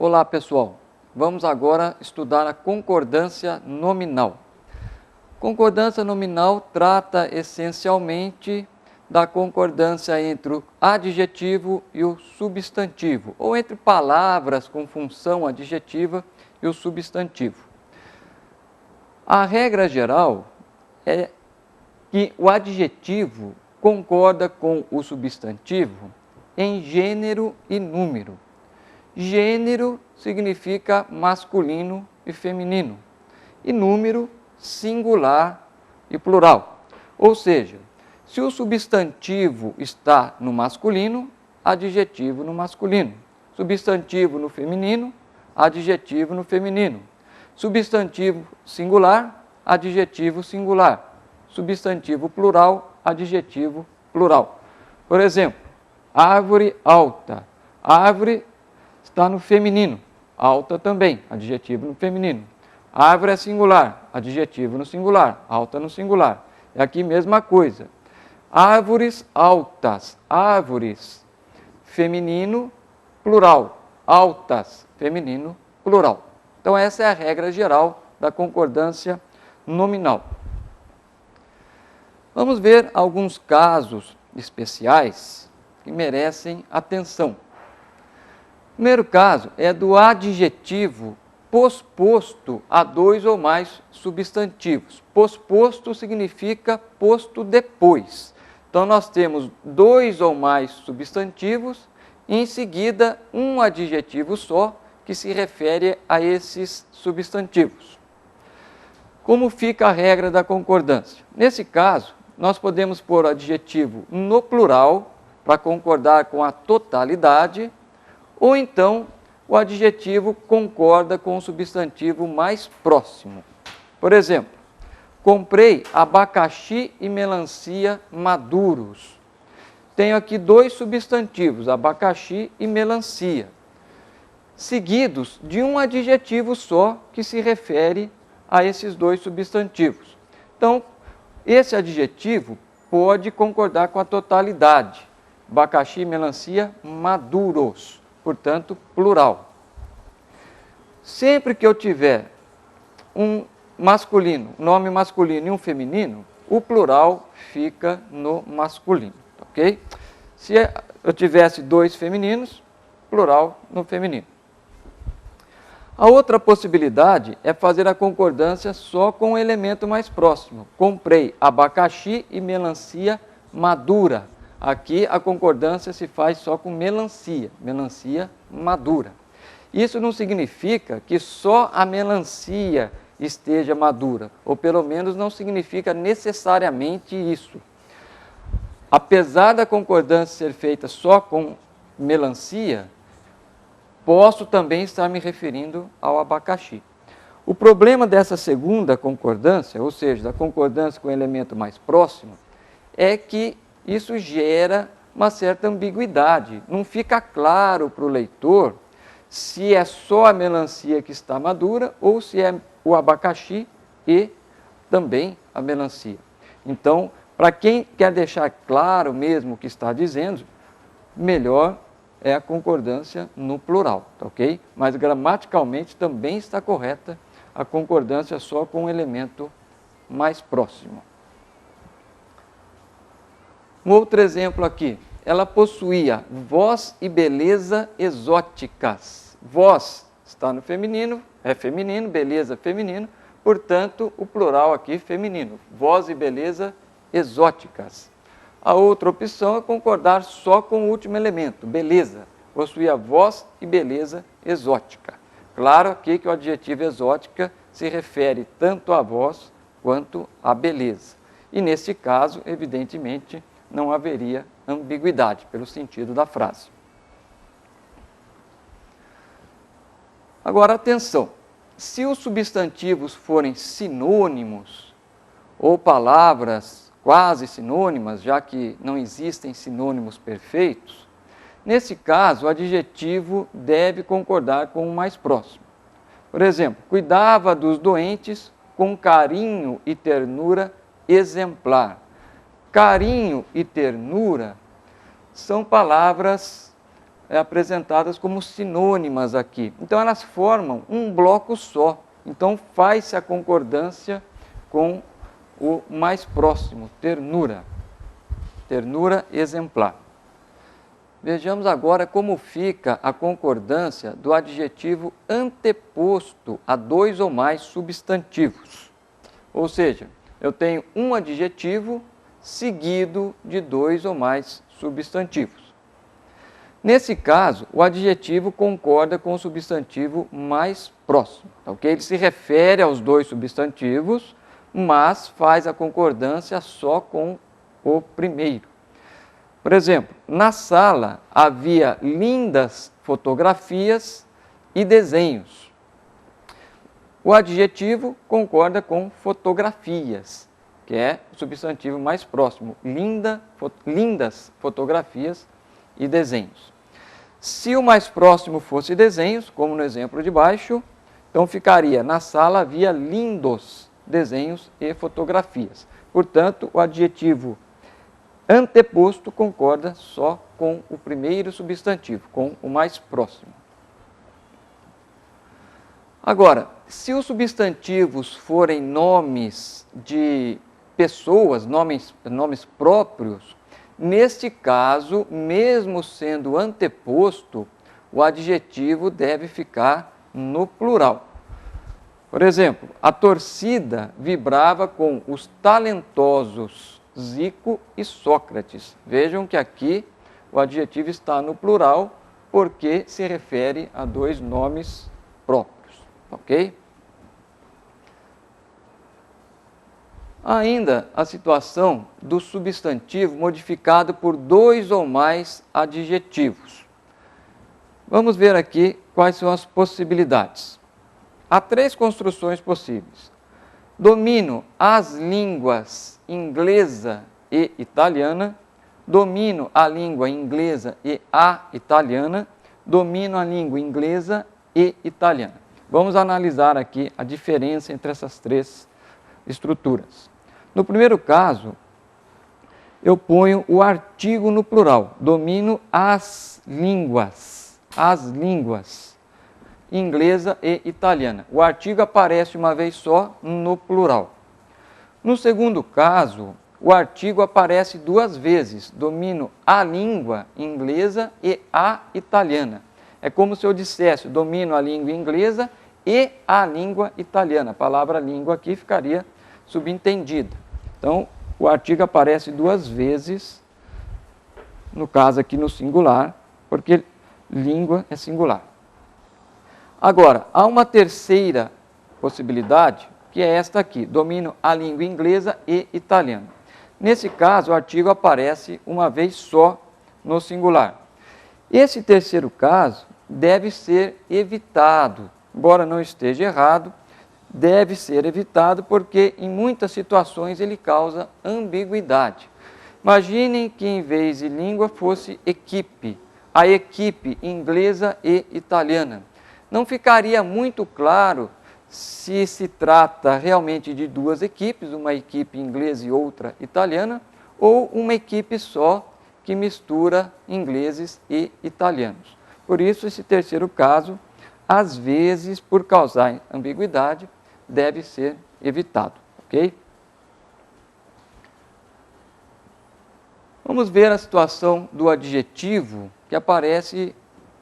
Olá pessoal, vamos agora estudar a concordância nominal. Concordância nominal trata essencialmente da concordância entre o adjetivo e o substantivo, ou entre palavras com função adjetiva e o substantivo. A regra geral é que o adjetivo concorda com o substantivo em gênero e número. Gênero significa masculino e feminino, e número singular e plural. Ou seja, se o substantivo está no masculino, adjetivo no masculino. Substantivo no feminino, adjetivo no feminino. Substantivo singular, adjetivo singular. Substantivo plural, adjetivo plural. Por exemplo, árvore alta. Árvore está no feminino, alta também, adjetivo no feminino. Árvore é singular, adjetivo no singular, alta no singular. É aqui mesma coisa. Árvores altas, árvores, feminino, plural, altas, feminino, plural. Então essa é a regra geral da concordância nominal. Vamos ver alguns casos especiais que merecem atenção. O primeiro caso é do adjetivo posposto a dois ou mais substantivos. Posposto significa posto depois. Então, nós temos dois ou mais substantivos e, em seguida, um adjetivo só que se refere a esses substantivos. Como fica a regra da concordância? Nesse caso, nós podemos pôr o adjetivo no plural para concordar com a totalidade, ou então o adjetivo concorda com o substantivo mais próximo. Por exemplo, comprei abacaxi e melancia maduros. Tenho aqui dois substantivos, abacaxi e melancia, seguidos de um adjetivo só que se refere a esses dois substantivos. Então, esse adjetivo pode concordar com a totalidade. Abacaxi e melancia maduros. Portanto, plural. Sempre que eu tiver um masculino, nome masculino e um feminino, o plural fica no masculino, ok? Se eu tivesse dois femininos, plural no feminino. A outra possibilidade é fazer a concordância só com o elemento mais próximo. Comprei abacaxi e melancia madura. Aqui a concordância se faz só com melancia, melancia madura. Isso não significa que só a melancia esteja madura, ou pelo menos não significa necessariamente isso. Apesar da concordância ser feita só com melancia, posso também estar me referindo ao abacaxi. O problema dessa segunda concordância, ou seja, da concordância com o elemento mais próximo, é que isso gera uma certa ambiguidade. Não fica claro para o leitor se é só a melancia que está madura ou se é o abacaxi e também a melancia. Então, para quem quer deixar claro mesmo o que está dizendo, melhor é a concordância no plural, tá ok? Mas gramaticalmente também está correta a concordância só com o elemento mais próximo. Um outro exemplo aqui, ela possuía voz e beleza exóticas. Voz está no feminino, é feminino, beleza feminino, portanto o plural aqui feminino, voz e beleza exóticas. A outra opção é concordar só com o último elemento, beleza, possuía voz e beleza exótica. Claro aqui que o adjetivo exótica se refere tanto à voz quanto à beleza. E nesse caso, evidentemente, não haveria ambiguidade pelo sentido da frase. Agora, atenção, se os substantivos forem sinônimos ou palavras quase sinônimas, já que não existem sinônimos perfeitos, nesse caso, o adjetivo deve concordar com o mais próximo. Por exemplo, cuidava dos doentes com carinho e ternura exemplar. Carinho e ternura são palavras apresentadas como sinônimas aqui. Então, elas formam um bloco só. Então, faz-se a concordância com o mais próximo, ternura. Ternura exemplar. Vejamos agora como fica a concordância do adjetivo anteposto a dois ou mais substantivos. Ou seja, eu tenho um adjetivo seguido de dois ou mais substantivos. Nesse caso, o adjetivo concorda com o substantivo mais próximo. Okay? Ele se refere aos dois substantivos, mas faz a concordância só com o primeiro. Por exemplo, na sala havia lindas fotografias e desenhos. O adjetivo concorda com fotografias, que é o substantivo mais próximo. Lindas fotografias e desenhos. Se o mais próximo fosse desenhos, como no exemplo de baixo, então ficaria: na sala havia lindos desenhos e fotografias. Portanto, o adjetivo anteposto concorda só com o primeiro substantivo, com o mais próximo. Agora, se os substantivos forem nomes de pessoas, nomes próprios, neste caso, mesmo sendo anteposto, o adjetivo deve ficar no plural. Por exemplo, a torcida vibrava com os talentosos Zico e Sócrates. Vejam que aqui o adjetivo está no plural porque se refere a dois nomes próprios, ok? Ainda a situação do substantivo modificado por dois ou mais adjetivos. Vamos ver aqui quais são as possibilidades. Há três construções possíveis. Domino as línguas inglesa e italiana, domino a língua inglesa e a italiana, domino a língua inglesa e italiana. Vamos analisar aqui a diferença entre essas três estruturas. No primeiro caso, eu ponho o artigo no plural, domino as línguas inglesa e italiana. O artigo aparece uma vez só no plural. No segundo caso, o artigo aparece duas vezes, domino a língua inglesa e a italiana. É como se eu dissesse, domino a língua inglesa e a língua italiana. A palavra língua aqui ficaria subentendida. Então, o artigo aparece duas vezes, no caso aqui no singular, porque língua é singular. Agora, há uma terceira possibilidade, que é esta aqui, domino a língua inglesa e italiana. Nesse caso, o artigo aparece uma vez só no singular. Esse terceiro caso deve ser evitado, embora não esteja errado, deve ser evitado porque em muitas situações ele causa ambiguidade. Imaginem que em vez de língua fosse equipe, a equipe inglesa e italiana. Não ficaria muito claro se se trata realmente de duas equipes, uma equipe inglesa e outra italiana, ou uma equipe só que mistura ingleses e italianos. Por isso, esse terceiro caso, às vezes, por causar ambiguidade, deve ser evitado, ok? Vamos ver a situação do adjetivo que aparece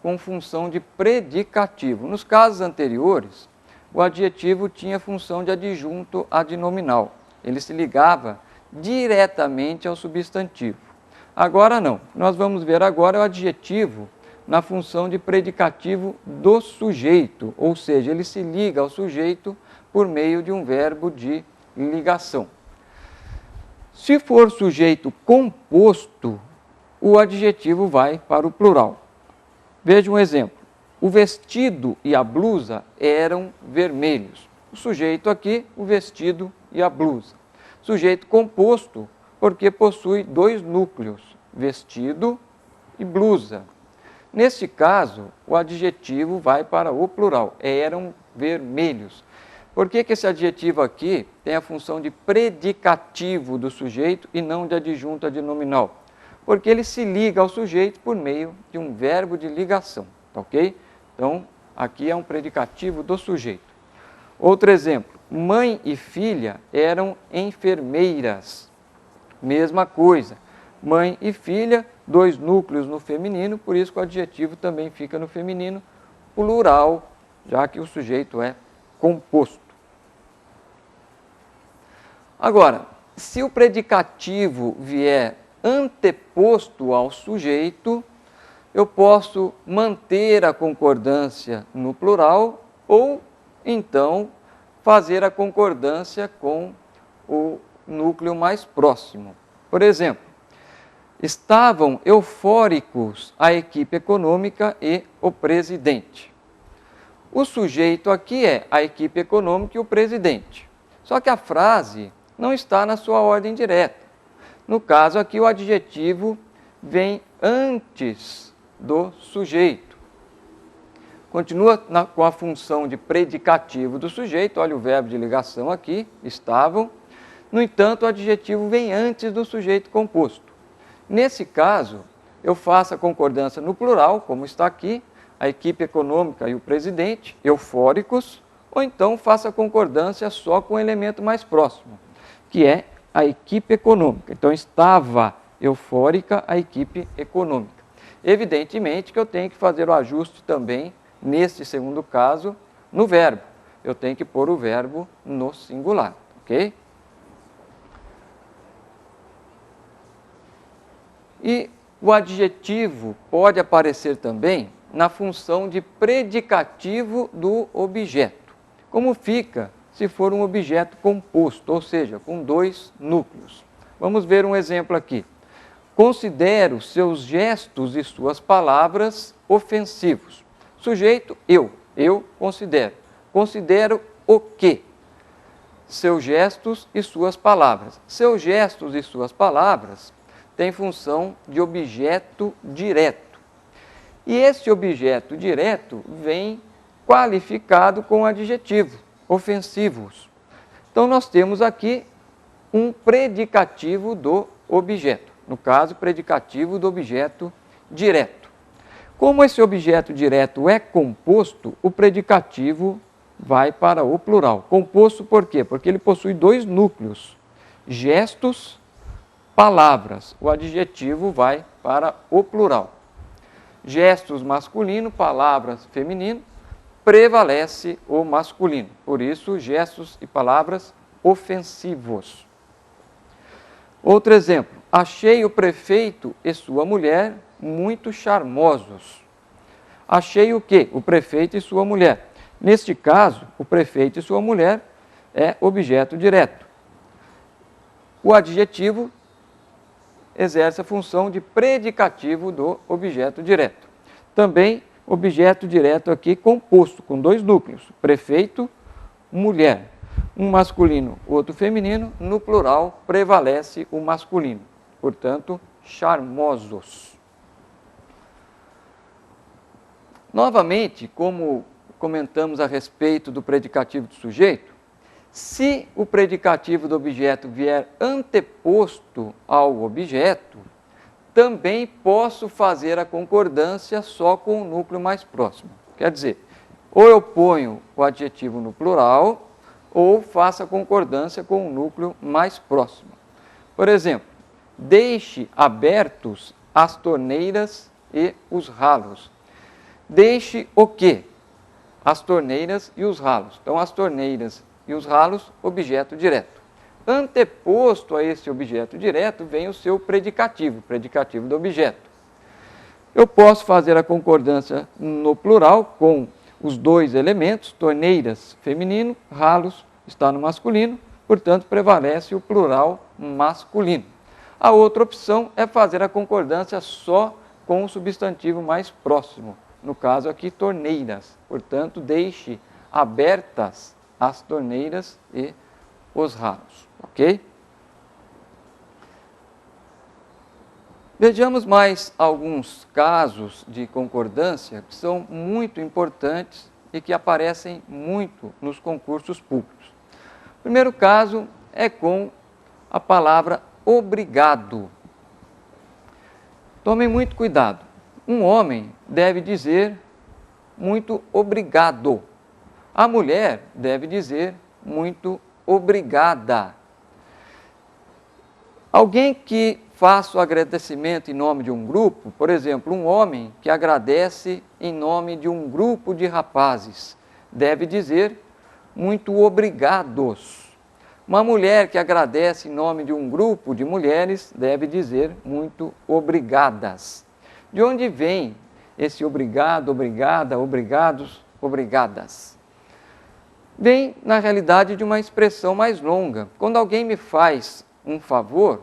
com função de predicativo. Nos casos anteriores, o adjetivo tinha função de adjunto adnominal. Ele se ligava diretamente ao substantivo. Agora não. Nós vamos ver agora o adjetivo na função de predicativo do sujeito, ou seja, ele se liga ao sujeito por meio de um verbo de ligação. Se for sujeito composto, o adjetivo vai para o plural. Veja um exemplo. O vestido e a blusa eram vermelhos. O sujeito aqui, o vestido e a blusa. Sujeito composto, porque possui dois núcleos, vestido e blusa. Neste caso, o adjetivo vai para o plural, eram vermelhos. Por que esse adjetivo aqui tem a função de predicativo do sujeito e não de adjunto adnominal? porque ele se liga ao sujeito por meio de um verbo de ligação, tá ok? Então, aqui é um predicativo do sujeito. Outro exemplo, mãe e filha eram enfermeiras. Mesma coisa, mãe e filha, dois núcleos no feminino, por isso que o adjetivo também fica no feminino, plural, já que o sujeito é composto. Agora, se o predicativo vier anteposto ao sujeito, eu posso manter a concordância no plural ou, então, fazer a concordância com o núcleo mais próximo. Por exemplo, estavam eufóricos a equipe econômica e o presidente. O sujeito aqui é a equipe econômica e o presidente. Só que a frase não está na sua ordem direta. No caso aqui, o adjetivo vem antes do sujeito. Continua com a função de predicativo do sujeito, olha o verbo de ligação aqui, estavam. No entanto, o adjetivo vem antes do sujeito composto. Nesse caso, eu faço a concordância no plural, como está aqui, a equipe econômica e o presidente, eufóricos, ou então faço a concordância só com o elemento mais próximo, que é a equipe econômica. Então, estava eufórica a equipe econômica. Evidentemente que eu tenho que fazer o ajuste também, neste segundo caso, no verbo. Eu tenho que pôr o verbo no singular, ok? E o adjetivo pode aparecer também na função de predicativo do objeto. Como fica se for um objeto composto, ou seja, com dois núcleos? Vamos ver um exemplo aqui. Considero seus gestos e suas palavras ofensivos. Sujeito, eu considero. Considero o quê? Seus gestos e suas palavras. Seus gestos e suas palavras têm função de objeto direto. E esse objeto direto vem qualificado com adjetivo, ofensivos. Então, nós temos aqui um predicativo do objeto. No caso, predicativo do objeto direto. Como esse objeto direto é composto, o predicativo vai para o plural. Composto por quê? Porque ele possui dois núcleos, gestos, palavras. O adjetivo vai para o plural. Gestos masculino, palavras feminino, prevalece o masculino. Por isso, gestos e palavras ofensivos. Outro exemplo. Achei o prefeito e sua mulher muito charmosos. Achei o quê? O prefeito e sua mulher. Neste caso, o prefeito e sua mulher é objeto direto. O adjetivo exerce a função de predicativo do objeto direto. Também objeto direto aqui composto, com dois núcleos, prefeito, mulher. Um masculino, outro feminino, no plural prevalece o masculino. Portanto, charmosos. Novamente, como comentamos a respeito do predicativo do sujeito, se o predicativo do objeto vier anteposto ao objeto, também posso fazer a concordância só com o núcleo mais próximo. Quer dizer, ou eu ponho o adjetivo no plural, ou faço a concordância com o núcleo mais próximo. Por exemplo, deixe abertos as torneiras e os ralos. Deixe o quê? As torneiras e os ralos. Então, as torneiras e os ralos, objeto direto. Anteposto a esse objeto direto vem o seu predicativo, predicativo do objeto. Eu posso fazer a concordância no plural com os dois elementos, torneiras feminino, ralos está no masculino, portanto prevalece o plural masculino. A outra opção é fazer a concordância só com o substantivo mais próximo, no caso aqui torneiras, portanto deixe abertas as torneiras e os ralos, ok? Vejamos mais alguns casos de concordância que são muito importantes e que aparecem muito nos concursos públicos. O primeiro caso é com a palavra obrigado. Tomem muito cuidado. Um homem deve dizer muito obrigado. A mulher deve dizer muito obrigada. Alguém que faça o agradecimento em nome de um grupo, por exemplo, um homem que agradece em nome de um grupo de rapazes, deve dizer muito obrigados. Uma mulher que agradece em nome de um grupo de mulheres deve dizer muito obrigadas. De onde vem esse obrigado, obrigada, obrigados, obrigadas? Vem, na realidade, de uma expressão mais longa. Quando alguém me faz um favor,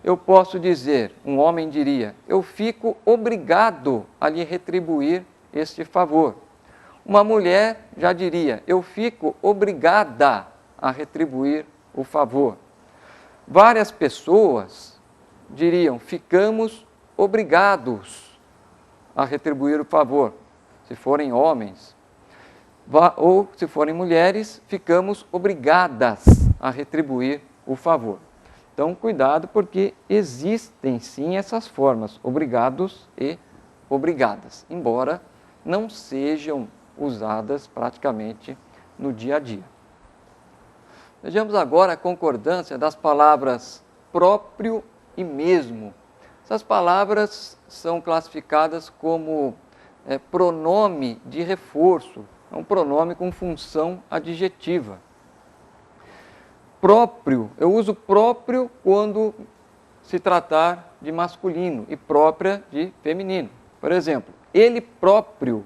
eu posso dizer, um homem diria, eu fico obrigado a lhe retribuir este favor. Uma mulher já diria, eu fico obrigada a retribuir o favor. Várias pessoas diriam, ficamos obrigados a retribuir o favor. Se forem homens, ou se forem mulheres, ficamos obrigadas a retribuir o favor. Então, cuidado, porque existem sim essas formas, obrigados e obrigadas, embora não sejam usadas praticamente no dia a dia. Vejamos agora a concordância das palavras próprio e mesmo. Essas palavras são classificadas como pronome de reforço, é um pronome com função adjetiva. Próprio, eu uso próprio quando se tratar de masculino e própria de feminino. Por exemplo, ele próprio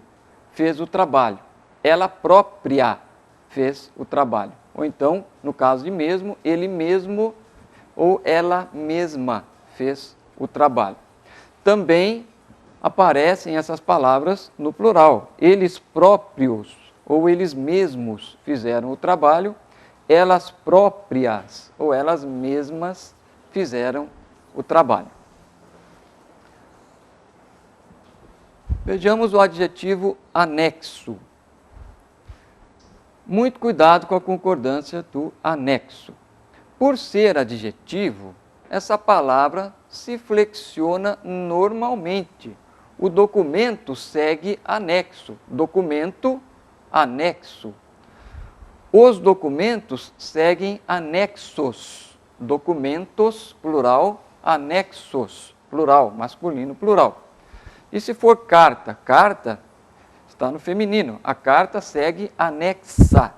fez o trabalho, ela própria fez o trabalho. Ou então, no caso de mesmo, ele mesmo ou ela mesma fez o trabalho. Também aparecem essas palavras no plural. Eles próprios ou eles mesmos fizeram o trabalho, elas próprias ou elas mesmas fizeram o trabalho. Vejamos o adjetivo anexo. Muito cuidado com a concordância do anexo. Por ser adjetivo, essa palavra se flexiona normalmente. O documento segue anexo. Documento, anexo. Os documentos seguem anexos. Documentos, plural, anexos, plural, masculino, plural. E se for carta? Carta está no feminino. A carta segue anexa.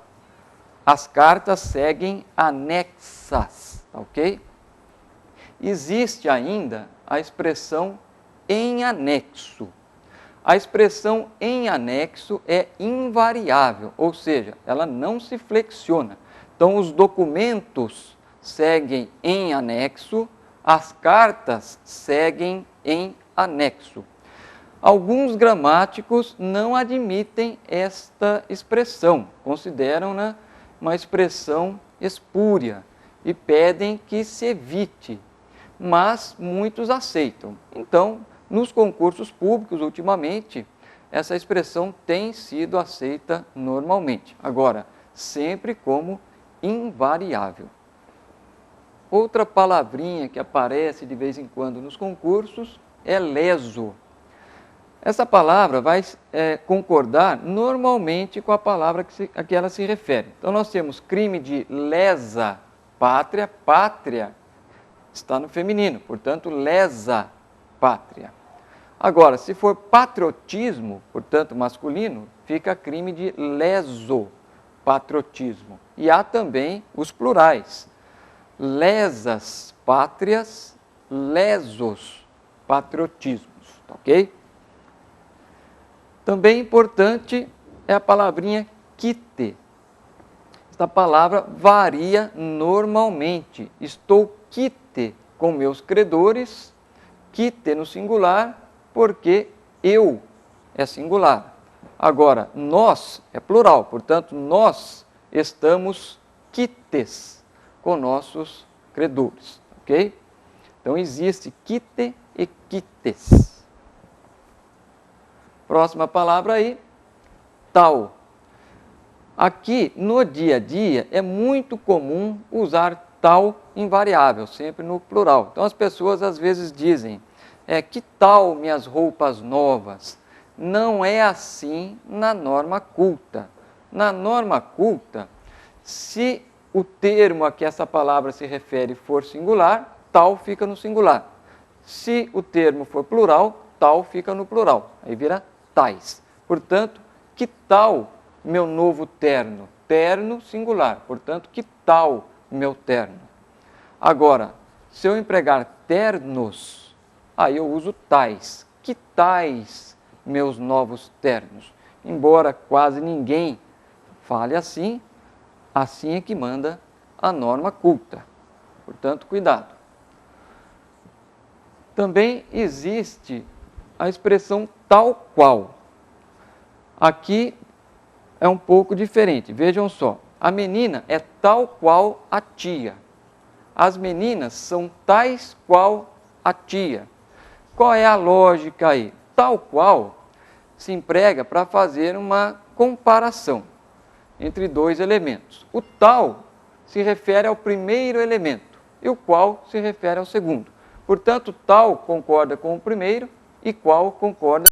As cartas seguem anexas, ok? Existe ainda a expressão em anexo. A expressão em anexo é invariável, ou seja, ela não se flexiona. Então, os documentos seguem em anexo, as cartas seguem em anexo. Alguns gramáticos não admitem esta expressão, consideram-na uma expressão espúria e pedem que se evite, mas muitos aceitam. Então, nos concursos públicos, ultimamente, essa expressão tem sido aceita normalmente. Agora, sempre como invariável. Outra palavrinha que aparece de vez em quando nos concursos é leso. Essa palavra vai concordar normalmente com a palavra a que ela se refere. Então, nós temos crime de lesa pátria, pátria está no feminino, portanto, lesa pátria. Agora, se for patriotismo, portanto, masculino, fica crime de leso patriotismo. E há também os plurais, lesas pátrias, lesos patriotismos, ok? Também importante é a palavrinha quite. Esta palavra varia normalmente. Estou quite com meus credores, quite no singular, porque eu é singular. Agora, nós é plural, portanto, nós estamos quites com nossos credores, ok? Então, existe quite e quites. Próxima palavra aí, tal. Aqui, no dia a dia, é muito comum usar tal invariável, sempre no plural. Então, as pessoas às vezes dizem, que tal minhas roupas novas? Não é assim na norma culta. Na norma culta, se o termo a que essa palavra se refere for singular, tal fica no singular. Se o termo for plural, tal fica no plural. Aí vira tais. Portanto, que tal meu novo terno? Terno singular. Portanto, que tal meu terno? Agora, se eu empregar ternos, aí eu uso tais. Que tais meus novos ternos? Embora quase ninguém fale assim, assim é que manda a norma culta. Portanto, cuidado. Também existe a expressão tal qual. Aqui é um pouco diferente. Vejam só, a menina é tal qual a tia. As meninas são tais qual a tia. Qual é a lógica aí? Tal qual se emprega para fazer uma comparação entre dois elementos. O tal se refere ao primeiro elemento e o qual se refere ao segundo. Portanto, tal concorda com o primeiro e qual concorda